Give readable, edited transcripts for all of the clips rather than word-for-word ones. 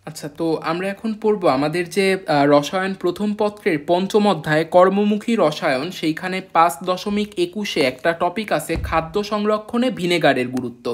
আচ্ছা, তো আমরা এখন পড়ব আমাদের যে রসায়ন প্রথম পত্রের পঞ্চম অধ্যায় কর্মমুখী রসায়ন, সেইখানে 5.21 একটা টপিক আছে খাদ্য সংরক্ষণে ভিনেগারের গুরুত্ব।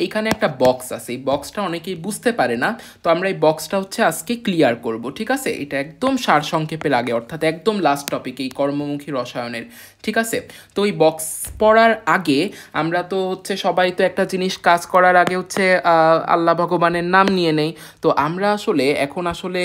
এইখানে একটা বক্স আছে, এই বক্সটা অনেকেই বুঝতে পারে না, তো আমরা এই বক্সটা হচ্ছে আজকে ক্লিয়ার করব। ঠিক আছে, এটা একদম সারসংক্ষেপের আগে, অর্থাৎ একদম লাস্ট টপিক এই কর্মমুখী রসায়নের। ঠিক আছে, তো এই বক্স পড়ার আগে আমরা তো হচ্ছে সবাই তো একটা জিনিস কাজ করার আগে হচ্ছে আল্লাহ ভগবানের নাম নিয়ে নেই। তো আমরা আসলে এখন আসলে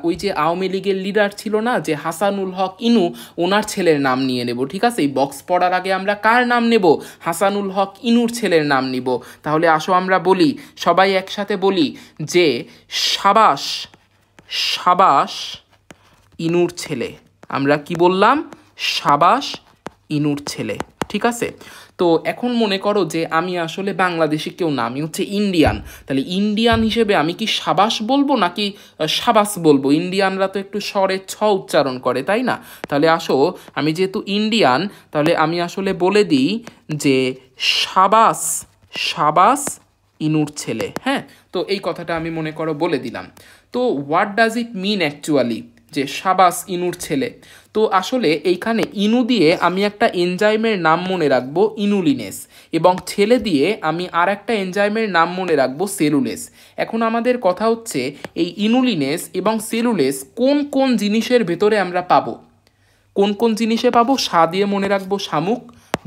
ওই যে আওয়ামী লীগের লিডার ছিল না, যে হাসানুল হক ইনু, ওনার ছেলের নাম নিয়ে নেব। ঠিক আছে, এই বক্স পড়ার আগে আমরা কার নাম নেব? হাসানুল হক ইনুর ছেলের নাম নিব। তাহলে আসো আমরা বলি, সবাই একসাথে বলি যে সাবাস, সাবাস ইনুর ছেলে। আমরা কি বললাম? সাবাস ইনুর ছেলে। ঠিক আছে, তো এখন মনে করো যে আমি আসলে বাংলাদেশি কেউ না, আমি হচ্ছে ইন্ডিয়ান। তাহলে ইন্ডিয়ান হিসেবে আমি কি সাবাস বলবো নাকি সাবাস বলবো? ইন্ডিয়ানরা তো একটু স্বরে ছ উচ্চারণ করে, তাই না? তাহলে আসো, আমি যেহেতু ইন্ডিয়ান, তাহলে আমি আসলে বলে দিই যে সাবাস, সাবাস ইনুর ছেলে। হ্যাঁ, তো এই কথাটা আমি মনে করো বলে দিলাম। তো what does it mean actually, যে সাবাস ইনুর ছেলে? তো আসলে এইখানে ইনু দিয়ে আমি একটা এনজাইমের নাম মনে রাখবো ইনুলিনেস, এবং ছেলে দিয়ে আমি আর একটা এনজাইমের নাম মনে রাখবো সেলুলেস। এখন আমাদের কথা হচ্ছে এই ইনুলিনেস এবং সেলুলেস কোন কোন জিনিসের ভেতরে আমরা পাবো? কোন কোন জিনিসে পাবো? সা দিয়ে মনে রাখবো শামুক,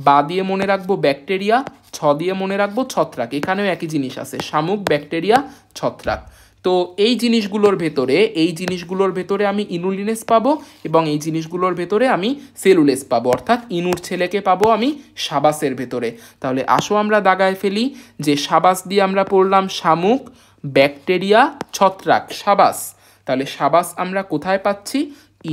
বা দিয়ে মনে রাখবো ব্যাকটেরিয়া, ছ দিয়ে মনে রাখবো ছত্রাক। এখানেও একই জিনিস আছে, শামুক, ব্যাকটেরিয়া, ছত্রাক। তো এই জিনিসগুলোর ভেতরে, এই জিনিসগুলোর ভেতরে আমি ইনুলিনেস পাবো, এবং এই জিনিসগুলোর ভেতরে আমি সেলুলেস পাবো, অর্থাৎ ইনুর ছেলেকে পাবো আমি সাবাসের ভেতরে। তাহলে আসো আমরা দাগায় ফেলি, যে সাবাস দিয়ে আমরা পড়লাম শামুক, ব্যাকটেরিয়া, ছত্রাক, সাবাস। তাহলে সাবাস আমরা কোথায় পাচ্ছি?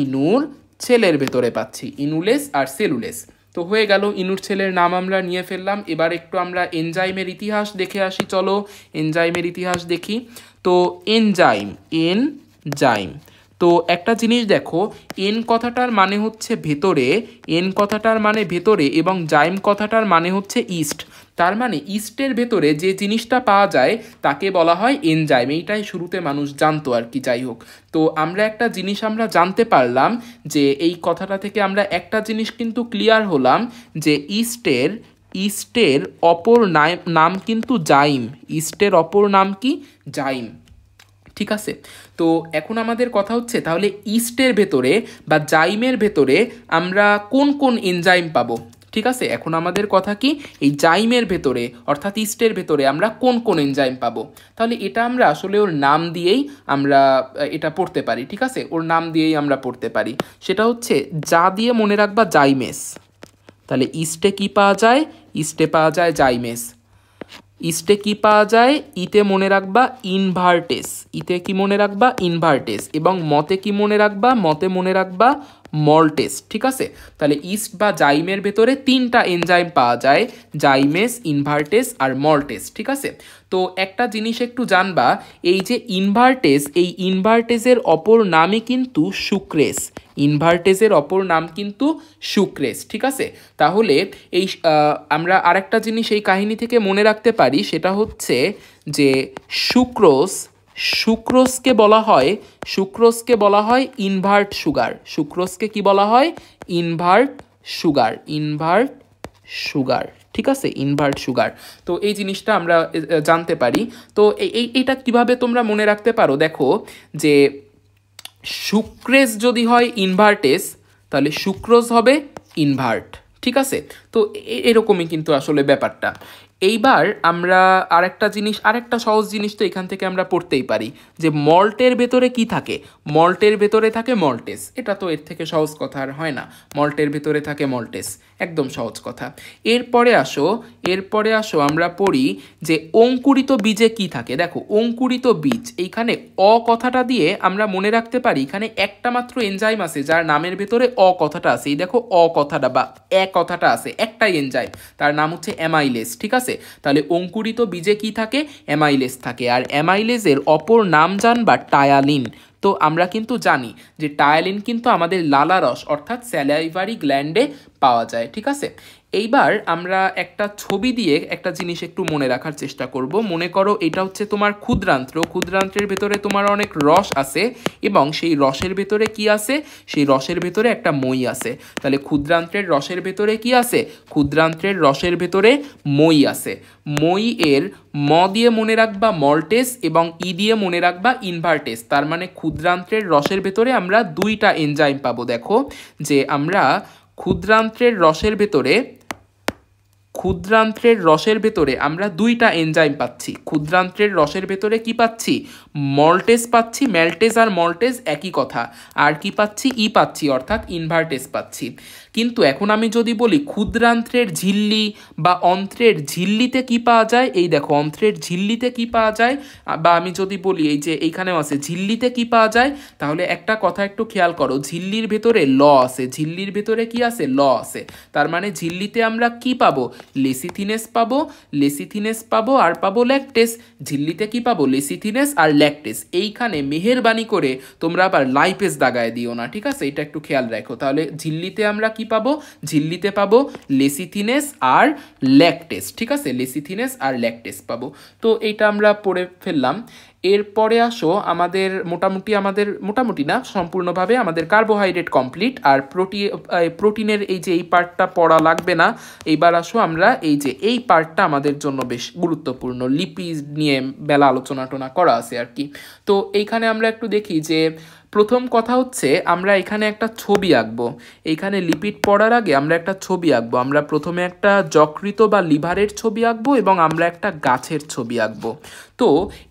ইনুর ছেলের ভেতরে পাচ্ছি, ইনুলেস আর সেলুলেস। তো হয়ে গেল, ইনুর ছেলের নাম আমরা নিয়ে ফেললাম। এবার একটু আমরা এনজাইমের ইতিহাস দেখে আসি, চলো এনজাইমের ইতিহাস দেখি। তো এনজাইম, এনজাইম, তো একটা জিনিস দেখো, এন কথাটার মানে হচ্ছে ভেতরে, এন কথাটার মানে ভেতরে, এবং জাইম কথাটার মানে হচ্ছে ইস্ট। তার মানে ইস্টের ভেতরে যে জিনিসটা পাওয়া যায় তাকে বলা হয় এনজাইম। এইটাই শুরুতে মানুষ জানতো আর কি, যাই হোক। তো আমরা একটা জিনিস আমরা জানতে পারলাম, যে এই কথাটা থেকে আমরা একটা জিনিস কিন্তু ক্লিয়ার হলাম, যে ইস্টের, ইস্টের অপর নাম কিন্তু জাইম। ইস্টের অপর নাম কি? জাইম। ঠিক আছে, তো এখন আমাদের কথা হচ্ছে তাহলে ইস্টের ভেতরে বা জাইমের ভেতরে আমরা কোন কোন এনজাইম পাবো? ঠিক আছে, এখন আমাদের কথা কি, এই জাইমের ভেতরে অর্থাৎ ইস্টের ভেতরে আমরা কোন কোন এনজাইম পাবো? তাহলে এটা আমরা আসলে ওর নাম দিয়েই আমরা এটা পড়তে পারি। ঠিক আছে, ওর নাম দিয়েই আমরা পড়তে পারি। সেটা হচ্ছে যা দিয়ে মনে রাখবা জাইমেস। তাহলে ইস্টে কি পাওয়া যায়? ইস্টে পাওয়া যায় জাইমেস। ইস্টে কি পাওয়া যায়? ইতে মনে রাখবা ইনভার্টেস। ইতে কি মনে রাখবা? ইনভার্টেস। এবং মতে কি মনে রাখবা? মতে মনে রাখবা মল্টেস। ঠিক আছে, তাহলে ইস্ট বা জাইমের ভেতরে তিনটা এনজাইম পাওয়া যায়, জাইমেস, ইনভার্টেস আর মল্টেস। ঠিক আছে, তো একটা জিনিস একটু জানবা, এই যে ইনভার্টেস, এই ইনভার্টেসের অপর নামই কিন্তু সুক্রেস। ইনভার্টেসের অপর নাম কিন্তু সুক্রেস। ঠিক আছে, তাহলে এই আমরা আরেকটা জিনিস এই কাহিনী থেকে মনে রাখতে পারি, সেটা হচ্ছে যে সুক্রোজ, সুক্রোজকে বলা হয়, সুক্রোজকে বলা হয় ইনভার্ট সুগার। সুক্রোজকে কি বলা হয়? Invert sugar, invert sugar. ঠিক আছে, ইনভার্ট সুগার। তো এই জিনিসটা আমরা জানতে পারি। তো এইটা কিভাবে তোমরা মনে রাখতে পারো? দেখো, যে সুক্রেজ যদি হয় ইনভার্টেস, তাহলে সুক্রোজ হবে ইনভার্ট। ঠিক আছে, তো এরকমই কিন্তু আসলে ব্যাপারটা। এইবার আমরা আরেকটা জিনিস, আরেকটা সহজ জিনিস তো এখান থেকে আমরা পড়তেই পারি, যে মল্টের ভেতরে কি থাকে? মল্টের ভেতরে থাকে মল্টেস। এটা তো এর থেকে সহজ কথা আর হয় না, মল্টের ভেতরে থাকে মল্টেস, একদম সহজ কথা। এরপরে আসো, এরপরে আসো আমরা পড়ি যে অঙ্কুরিত বীজে কি থাকে। দেখো, অঙ্কুরিত বীজ, এইখানে অ কথাটা দিয়ে আমরা মনে রাখতে পারি এখানে একটা মাত্র এনজাইম আছে যার নামের ভেতরে অ কথাটা আছে। এই দেখো, অ কথাটা বা এ কথাটা আছে, একটাই এনজাইম, তার নাম হচ্ছে অ্যামাইলেস। ঠিক আছে, তাহলে অঙ্কুরিত বীজে কি থাকে? অ্যামাইলেস থাকে। আর অ্যামাইলেসের অপর নাম জানবা টায়ালিন। তো আমরা কিন্তু জানি যে টায়ালিন কিন্তু আমাদের লালারস অর্থাৎ স্যালাইভারি গ্ল্যান্ডে পাওয়া যায়। ঠিক আছে, এইবার আমরা একটা ছবি দিয়ে একটা জিনিস একটু মনে রাখার চেষ্টা করব। মনে করো এটা হচ্ছে তোমার ক্ষুদ্রান্ত্র, ক্ষুদ্রান্ত্রের ভেতরে তোমার অনেক রস আছে এবং সেই রসের ভেতরে কি আছে, সেই রসের ভেতরে একটা মই আছে। তাহলে ক্ষুদ্রান্ত্রের রসের ভেতরে কি আছে, ক্ষুদ্রান্ত্রের রসের ভেতরে মই আছে। মই এর ম দিয়ে মনে রাখবা মল্টেস এবং ই দিয়ে মনে রাখবা ইনভার্টেস। তার মানে ক্ষুদ্রান্ত্রের রসের ভেতরে আমরা দুইটা এনজাইম পাবো। দেখো যে আমরা ক্ষুদ্রান্ত্রের রসের ভেতরে আমরা দুইটা এনজাইম পাচ্ছি। ক্ষুদ্রান্ত্রের রসের ভেতরে কি পাচ্ছি, মল্টেস পাচ্ছি, ম্যালটেস আর মল্টেস একই কথা। আর কি পাচ্ছি, ই পাচ্ছি, অর্থাৎ ইনভার্টেস পাচ্ছি। কিন্তু এখন আমি যদি বলি ক্ষুদ্রান্ত্রের ঝিল্লি বা অন্ত্রের ঝিল্লিতে কি পাওয়া যায়, এই দেখো অন্ত্রের ঝিল্লিতে কি পাওয়া যায়, বা আমি যদি বলি এই যে এইখানেও আছে ঝিল্লিতে কি পাওয়া যায়, তাহলে একটা কথা একটু খেয়াল করো, ঝিল্লির ভেতরে ল আছে, ঝিল্লির ভেতরে কি আছে, ল আছে। তার মানে ঝিল্লিতে আমরা কি পাবো, লেসিথিনেস পাবো আর পাবো ল্যাকটেস। ঝিল্লিতে কি পাবো, লেসিথিনেস আর ল্যাকটেস। এইখানে মেহেরবানি করে তোমরা আবার লাইপেস দাগায় দিও না, ঠিক আছে, এটা একটু খেয়াল রাখো। তাহলে ঝিল্লিতে আমরা কি পাবো, ঝিল্লিতে পাবো লেসিথিনেস আর ল্যাকটেস, ঠিক আছে, লেসিথিনেস আর ল্যাকটেস পাবো। তো এইটা আমরা পড়ে ফেললাম। এরপরে আসো আমাদের মোটামুটি না সম্পূর্ণভাবে আমাদের কার্বোহাইড্রেট কমপ্লিট, আর প্রোটিনের এই যে এই পার্টটা পড়া লাগবে না। এইবার আসো আমরা এই যে এই পার্টটা আমাদের জন্য বেশ গুরুত্বপূর্ণ, লিপিড নিয়ে বেলা আলোচনা করা আছে আর কি। তো এইখানে আমরা একটু দেখি যে প্রথম কথা হচ্ছে আমরা এখানে একটা ছবি আঁকবো। এইখানে লিপিড পড়ার আগে আমরা একটা ছবি আঁকবো। আমরা প্রথমে একটা যকৃত বা লিভারের ছবি আঁকবো এবং আমরা একটা গাছের ছবি আঁকবো। তো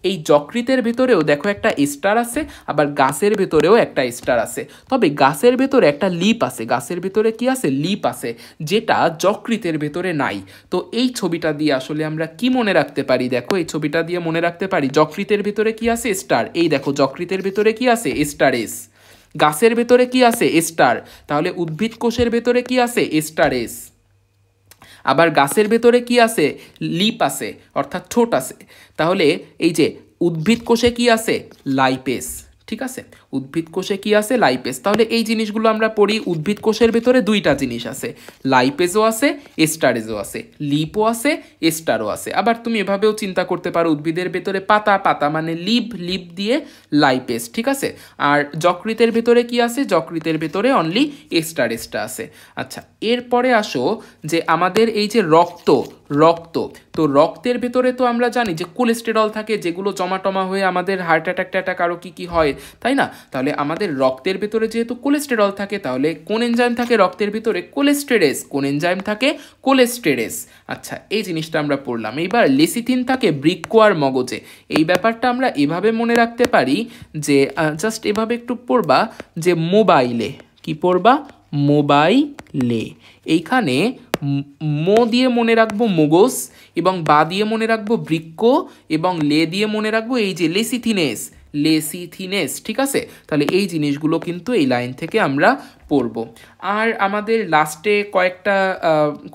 এই যকৃতের ভেতরেও দেখো একটা স্টার আছে, আবার গাছের ভেতরেও একটা স্টার আছে। তবে গাছের ভেতরে একটা লিপ আছে, গাছের ভেতরে কি আছে, লিপ আছে, যেটা যকৃতের ভেতরে নাই। তো এই ছবিটা দিয়ে আসলে আমরা কি মনে রাখতে পারি, দেখো এই ছবিটা দিয়ে মনে রাখতে পারি যকৃতের ভেতরে কি আছে, স্টার। এই দেখো যকৃতের ভেতরে কি আছে, স্টার এস। গাছের ভেতরে কি আছে, স্টার। তাহলে উদ্ভিদ কোষের ভেতরে কি আছে, স্টার এস। আবার গাছের ভেতরে কি আছে, লিপ আছে, অর্থাৎ ঠোঁট আছে। তাহলে এই যে উদ্ভিদ কোষে কি আছে, লাইপেস, ঠিক আছে, উদ্ভিদ কোষে কি আছে, লাইপেস। তাহলে এই জিনিসগুলো আমরা পড়ি। উদ্ভিদ কোষের ভেতরে দুইটা জিনিস আছে, লাইপেসও আছে, স্টারেজও আছে, লিপও আছে, স্টারও আছে। আবার তুমি এভাবেও চিন্তা করতে পারো, উদ্ভিদের ভেতরে পাতা মানে লিপ দিয়ে লাইপেস, ঠিক আছে। আর যকৃতের ভেতরে কি আছে, যকৃতের ভেতরে অনলি স্টারেজটা আছে। আচ্ছা, এরপরে আসো যে আমাদের এই যে রক্ত, তো রক্তের ভেতরে তো আমরা জানি যে কোলেস্টেরল থাকে, যেগুলো জমাটমা হয়ে আমাদের হার্ট অ্যাটাক আরও কি হয়, তাই না। তাহলে আমাদের রক্তের ভেতরে যেহেতু কোলেস্টেরল থাকে, তাহলে কোন এনজাইম থাকে রক্তের ভিতরে, কোলেস্টেরেজ। কোন এনজাইম থাকে, কোলেস্টেরেজ। আচ্ছা, এই জিনিসটা আমরা পড়লাম। এইবার লেসিথিন থাকে বৃক্ক আর মগজে। এই ব্যাপারটা আমরা এভাবে মনে রাখতে পারি যে জাস্ট এভাবে একটু পড়বা যে মোবাইলে, কি পড়বা, মোবাইলে। এইখানে মো দিয়ে মনে রাখবো মগজ, এবং বা দিয়ে মনে রাখবো বৃক্ক, এবং লে দিয়ে মনে রাখবো এই যে লেসিথিনেস, ঠিক আছে। তাহলে এই জিনিসগুলো কিন্তু এই লাইন থেকে আমরা পড়ব। আর আমাদের লাস্টে কয়েকটা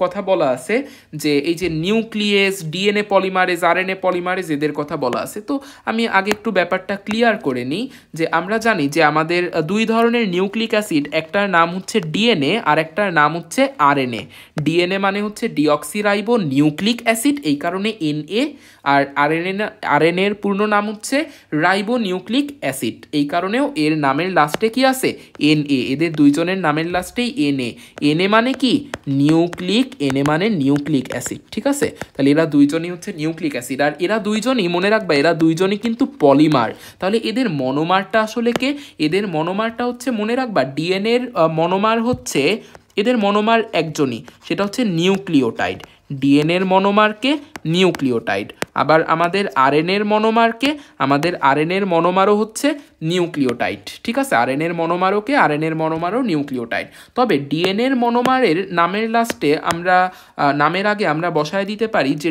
কথা বলা আছে যে এই যে nucleus, DNA polymerase, RNA polymerase, এদের কথা বলা আছে। তো আমি আগে একটু ব্যাপারটা ক্লিয়ার করে নিই যে আমরা জানি যে আমাদের দুই ধরনের নিউক্লিক অ্যাসিড, একটার নাম হচ্ছে ডিএনএ আর একটার নাম হচ্ছে আরএনএ। ডিএনএ মানে হচ্ছে ডিঅক্সিরাইবো নিউক্লিক অ্যাসিড, এই কারণে এনএ। আর আরএনএর পূর্ণ নাম হচ্ছে রাইবো নিউক্লিক অ্যাসিড, এই কারণেও এর নামের লাস্টে কি আছে, এনএ। এদের দুইজনের নামের লাস্টেই এনএ মানে কি, এনএ মানে নিউক্লিক অ্যাসিড, ঠিক আছে। তাহলে এরা দুইজনই হচ্ছে নিউক্লিক অ্যাসিড, আর এরা দুইজনই মনে রাখবা, এরা দুইজনই কিন্তু পলিমার। তাহলে এদের মনোমারটা আসলে কে, এদের মনোমারটা হচ্ছে মনে রাখবা, ডিএনএর মনোমার হচ্ছে, এদের মনোমার একজনই, সেটা হচ্ছে নিউক্লিওটাইড। ডিএনএর মনোমারকে নিউক্লিওটাইড। আবার আমাদের আরএনএর মনোমারকে, আমাদের আরএনএর মনোমারও হচ্ছে নিউক্লিওটাইড, ঠিক আছে। আরএনএর মনোমারও নিউক্লিওটাইড। তবে ডিএনএর মনোমারের নামের লাস্টে আমরা, নামের আগে আমরা বসায় দিতে পারি যে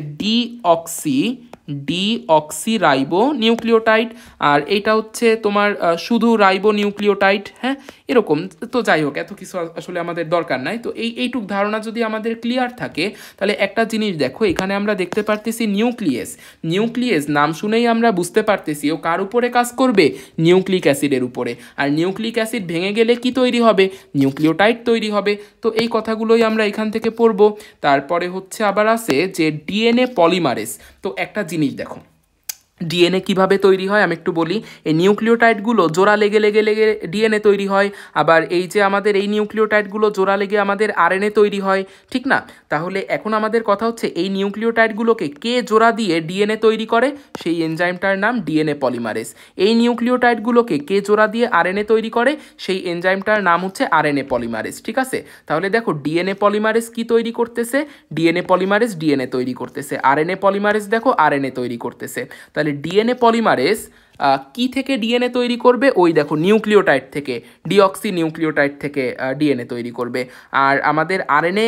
ডিঅক্সিরাইবো নিউক্লিওটাইড, আর এইটা হচ্ছে তোমার শুধু রাইবো নিউক্লিওটাইড। হ্যাঁ, এরকম। তো যাই হোক, এত কিছু আসলে আমাদের দরকার নাই। তো এইটুক ধারণা যদি আমাদের ক্লিয়ার থাকে, তাহলে একটা জিনিস দেখো, এখানে আমরা দেখতে পারতেছি নিউক্লিয়াস। নিউক্লিয়াস নাম শুনেই আমরা বুঝতে পারতেছি ও কার উপরে কাজ করবে, নিউক্লিক অ্যাসিডের উপরে। আর নিউক্লিক অ্যাসিড ভেঙে গেলে কি তৈরি হবে, নিউক্লিওটাইড তৈরি হবে। তো এই কথাগুলোই আমরা এখান থেকে পড়ব। তারপরে হচ্ছে আবার আছে যে ডিএনএ পলিমারেজ। তো একটা জিনিস দেখো, ডিএনএ কিভাবে তৈরি হয় আমি একটু বলি। এই নিউক্লিওটাইডগুলো জোড়া লেগে লেগে লেগে ডিএনএ তৈরি হয়। আবার এই যে আমাদের এই নিউক্লিওটাইডগুলো জোড়া লেগে আমাদের আরএনএ তৈরি হয়, ঠিক না? তাহলে এখন আমাদের কথা হচ্ছে এই নিউক্লিওটাইডগুলোকে কে জোড়া দিয়ে ডিএনএ তৈরি করে, সেই এনজাইমটার নাম ডিএনএ পলিমারেজ। এই নিউক্লিওটাইডগুলোকে কে জোড়া দিয়ে আরএনএ তৈরি করে, সেই এনজাইমটার নাম হচ্ছে আরএনএ পলিমারেজ, ঠিক আছে? তাহলে দেখো, ডিএনএ পলিমারেজ কি তৈরি করতেছে, ডিএনএ পলিমারেজ ডিএনএ তৈরি করতেছে। আরএনএ পলিমারেজ দেখো আরএনএ তৈরি করতেছে। তাহলে ডিএনএ পলিমারেজ কি থেকে ডিএনএ তৈরি করবে, ওই দেখো নিউক্লিওটাইড থেকে, ডিঅক্সি নিউক্লিওটাইড থেকে ডিএনএ তৈরি করবে। আর আমাদের আরএনএ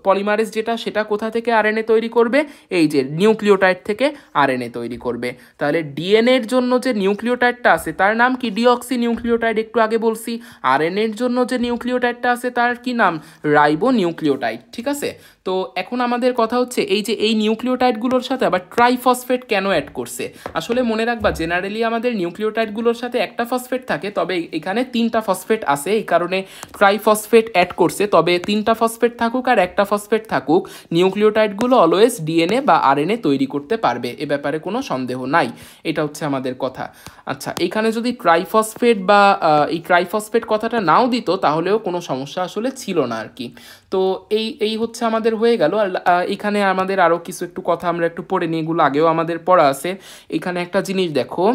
পলিমারেজ যেটা, সেটা কোথা থেকে আরএনএ তৈরি করবে, এই যে নিউক্লিওটাইড থেকে আরএনএ তৈরি করবে। তাহলে ডিএনএর জন্য যে নিউক্লিওটাইডটা আছে তার নাম কি, ডিঅক্সি নিউক্লিওটাইড, একটু আগে বলছি। আরএনএর জন্য যে নিউক্লিওটাইডটা আছে তার কি নাম, রাইবো নিউক্লিওটাইড, ঠিক আছে? তো এখন আমাদের কথা হচ্ছে এই যে এই নিউক্লিওটাইডগুলোর সাথে আবার ট্রাইফসফেট কেন অ্যাড করছে। আসলে মনে রাখবা, জেনারেলি আমাদের নিউক্লিওটাইডগুলোর সাথে একটা ফসফেট থাকে, তবে এখানে 3টা ফসফেট আছে, এই কারণে ট্রাইফসফেট অ্যাড করছে। তবে 3টা ফসফেট থাকুক আর একটা ফসফেট থাকুক, নিউক্লিওটাইডগুলো অলওয়েজ ডিএনএ বা আরএনএ তৈরি করতে পারবে, এ ব্যাপারে কোনো সন্দেহ নাই। এটা হচ্ছে আমাদের কথা। আচ্ছা, এখানে যদি ট্রাইফসফেট বা এই ট্রাইফসফেট কথাটা নাও দিত, তাহলেও কোনো সমস্যা আসলে ছিল না আর কি। তো এই হচ্ছে আমাদের হয়ে গেল। আর এখানে আমাদের আরও কিছু একটু কথা আমরা একটু পড়ে নিই, এগুলো আগেও আমাদের পড়া আছে। এখানে একটা জিনিস দেখো,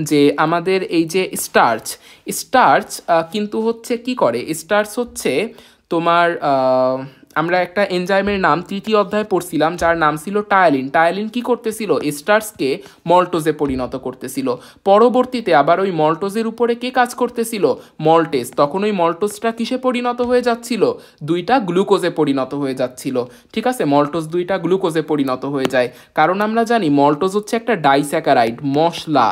যে আমাদের এই যে স্টার্চ, স্টার্চ কিন্তু হচ্ছে কি করে, স্টার্চ হচ্ছে তোমার আমরা একটা এনজাইমের নাম 3য় অধ্যায়ে পড়ছিলাম, যার নাম ছিল টায়ালিন। টায়ালিন কি করতেছিল, স্টার্চকে মল্টোজে পরিণত করতেছিল। পরবর্তীতে আবার ওই মল্টোজের উপরে কে কাজ করতেছিল, মল্টেজ। তখন ওই মল্টোজটা কিসে পরিণত হয়ে যাচ্ছিল, 2টা গ্লুকোজে পরিণত হয়ে যাচ্ছিল, ঠিক আছে? মল্টোজ 2টা গ্লুকোজে পরিণত হয়ে যায়, কারণ আমরা জানি মল্টোজ হচ্ছে একটা ডাইস্যাকারাইড, মশলা।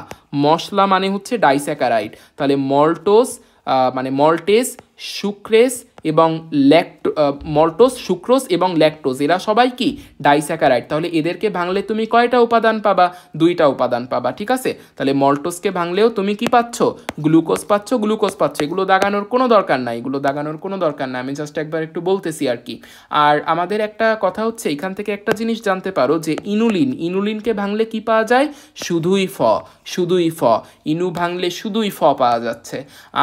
মশলা মানে হচ্ছে ডাইস্যাকারাইড। তাহলে মল্টোজ মানে মল্টেজ, সুক্রেস এবং মল্টোজ, সুক্রোজ এবং ল্যাকটোজ, এরা সবাই কি, ডাইস্যাকারাইড। তাহলে এদেরকে ভাঙলে তুমি কয়টা উপাদান পাবা, 2টা উপাদান পাবা, ঠিক আছে? তাহলে মল্টোজকে ভাঙলেও তুমি কি পাচ্ছ, গ্লুকোজ পাচ্ছ, গ্লুকোজ পাচ্ছ। এগুলো দাগানোর কোনো দরকার নাই, এগুলো দাগানোর কোনো দরকার নাই, আমি জাস্ট একবার একটু বলতেছি আর কি। আর আমাদের একটা কথা হচ্ছে, এখান থেকে একটা জিনিস জানতে পারো যে ইনুলিন, ইনুলিনকে ভাঙলে কি পাওয়া যায়, শুধুই ফ, শুধুই ফ। ইনু ভাঙলে শুধুই ফ পাওয়া যাচ্ছে।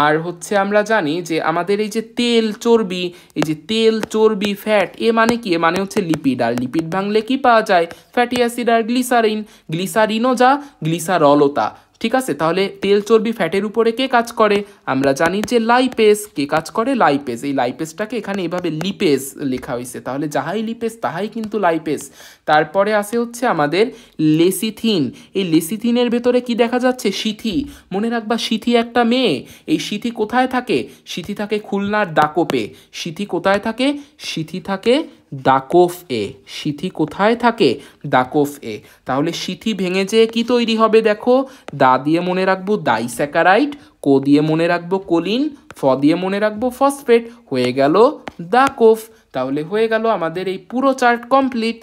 আর হচ্ছে আমরা জানি যে আমাদের এই যে তেল, চর্বি, এই যে তেল, চর্বি, ফ্যাট, এ মানে কি, এ মানে হচ্ছে লিপিড। আর লিপিড ভাঙলে কি পাওয়া যায়, ফ্যাটি অ্যাসিড আর গ্লিসারিন। গ্লিসারিনও যা, গ্লিসারলও তা, ঠিক আছে? তাহলে তেল, চর্বি, ফ্যাটের উপরে কে কাজ করে, আমরা জানি যে লাইপেজ। কে কাজ করে, লাইপেজ। এই লাইপেজটাকে এখানে এভাবে লিপেজ লেখা হয়েছে, তাহলে যাহাই লিপেজ তাহাই কিন্তু লাইপেজ। তারপরে আসে হচ্ছে আমাদের লেসিথিন। এই লেসিথিনের ভেতরে কি দেখা যাচ্ছে, সিথি। মনে রাখবা, সিথি একটা মেয়ে। এই সিথি কোথায় থাকে, সিথি থাকে খুলনার দাকোপে। সিথি কোথায় থাকে, সিথি থাকে দাকোফ এ। সিথি কোথায় থাকে, দাকোফ এ। তাহলে সিথি ভেঙে যেয়ে কি তৈরি হবে, দেখো, দা দিয়ে মনে রাখবো ডাইস্যাকারাইড, কো দিয়ে মনে রাখবো কোলিন, ফ দিয়ে মনে রাখবো ফসফেট, হয়ে গেল দাকোফ। তাহলে হয়ে গেল আমাদের এই পুরো চার্ট কমপ্লিট।